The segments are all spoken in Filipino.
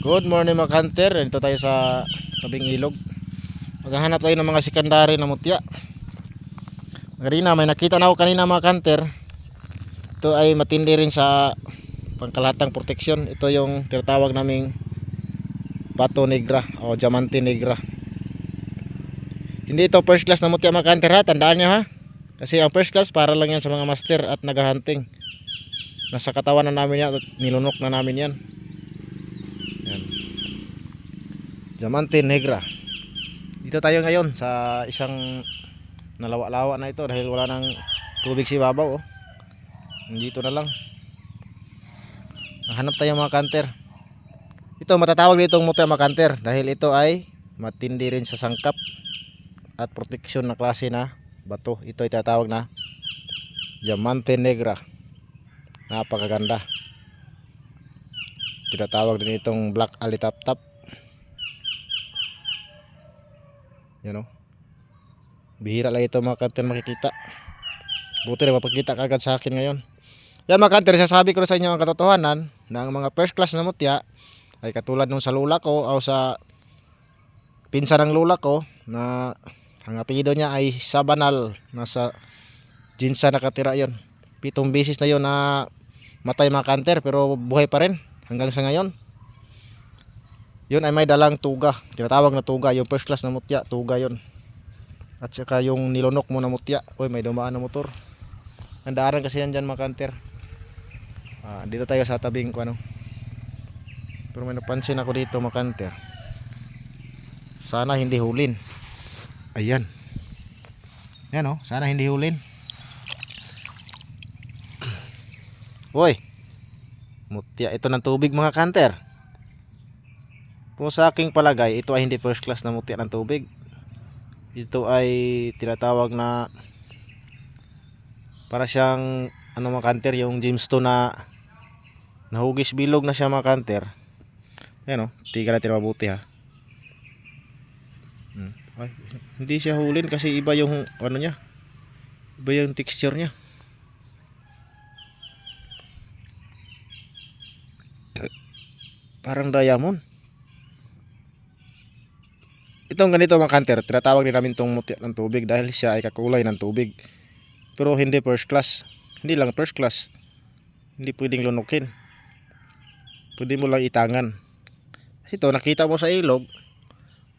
Good morning mga hunter. Dito tayo sa tabing ilog. Maghahanap tayo ng mga secondary na mutya. Kanina may nakita na ako kanina mga hunter. Ito ay matindi rin sa pangkalatang proteksyon. Ito yung tinatawag naming bato negra o diamante negra. Hindi ito first class na mutya mga hunter ha. Tandaan nyo ha. Kasi ang first class para lang yan sa mga master at naghahunting. Nasa katawan na namin yan at nilunok na namin yan. Yan. Diamante negra. Dito tayo ngayon sa isang nalawa-lawa na ito dahil wala nang tubig si babaw. Dito na lang. Hanap tayo mga kanter. Ito matatawag ditong mutya mga kanter dahil ito ay matindi rin sa sangkap at proteksyon na klase na bato. Ito ay tatawag na diamante negra. Napakaganda. Tinatawag din itong black alitaptap. Yan o. Bihira lang ito mga kanter makikita. Buti na mapakita kagad sa akin ngayon. Yan mga kanter, sasabi ko sa inyo ang katotohanan na ang mga first class na mutya ay katulad nung sa lula ko o sa pinsan ng lula ko na ang apelyido niya ay Sabanal. Nasa Jinsa nakatira yon. 7 beses na yon na matay mga kanter pero buhay pa rin hanggang sa ngayon. Yun ay may dalang tuga. Tinatawag na tuga. Yung first class na mutya, tuga yon. At saka yung nilunok mo na mutya. Uy, may dumaan na motor. Nandaaran kasi yan dyan mga kanter. Dito tayo sa tabing ko ano. Pero may napansin ako dito mga kanter. Sana hindi hulin. Ayan. Yan o, sana hindi hulin. Uy, mutya ito ng tubig mga kanter. Kung sa aking palagay, ito ay hindi first class na mutya ng tubig. Ito ay tinatawag na para siyang ano mga kanter, yung gemstone na nahugis bilog na siya mga kanter. Ayan o, tingnan natin mabuti ha. Ay, hindi siya hulin kasi iba yung ano niya. Iba yung texture niya. Parang diamond. Itong ganito mga kanter, tinatawag din namin itong mutya ng tubig dahil siya ay kakulay ng tubig. Pero hindi first class. Hindi lang first class. Hindi pwedeng lunukin. Pwede mo lang itangan. Kasi ito, nakita mo sa ilog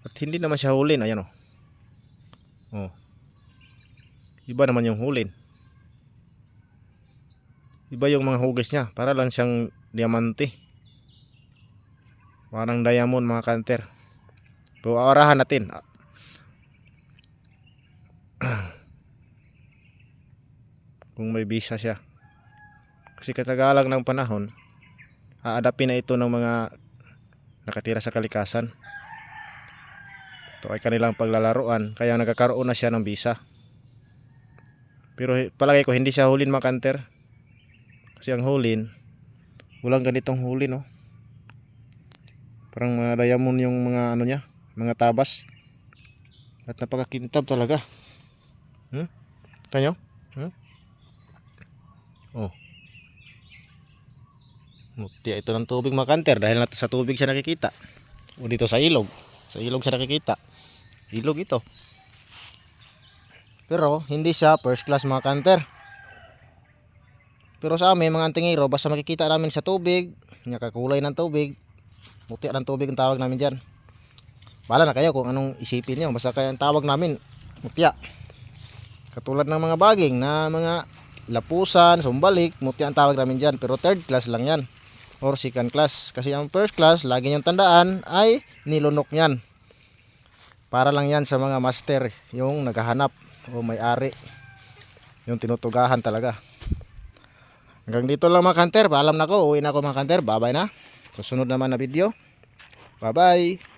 at hindi naman siya hulin. Ayan o. Oh. Iba naman yung hulin. Iba yung mga hugis niya. Para lang siyang diamante. Parang diamond mga kanter. Pero aarahan natin. Kung may bisa siya. Kasi katagalang ng panahon, aadapin na ito ng mga nakatira sa kalikasan. Ito ay kanilang paglalaruan. Kaya nagkakaroon na siya ng bisa. Pero palagay ko hindi siya hulin mga kanter. Kasi ang hulin, walang ganitong hulin no. Parang mga diamond yung mga ano niya, mga tabas. At napakakintab talaga. Tanyo? Oh. Mutya ito ng tubig mga kanter dahil sa tubig siya nakikita. O dito sa ilog. Sa ilog siya nakikita. Ilog ito. Pero hindi siya first class mga kanter. Pero sa amin mga antingero, basta makikita namin sa tubig, nakakulay ng tubig, mutya ng tubig ang tawag namin dyan. Bahala na kayo kung anong isipin nyo. Basta kaya ang tawag namin mutya. Katulad ng mga baging na mga lapusan, sumbalik, mutya ang tawag namin dyan. Pero third class lang yan. Or second class. Kasi ang first class, lagi nyong tandaan, ay nilunok yan. Para lang yan sa mga master. Yung naghahanap o may-ari. Yung tinutugahan talaga. Hanggang dito lang mga kanter. Paalam na ko. Uwi na ako mga kanter. Bye bye na. Susunod naman na video. Bye bye.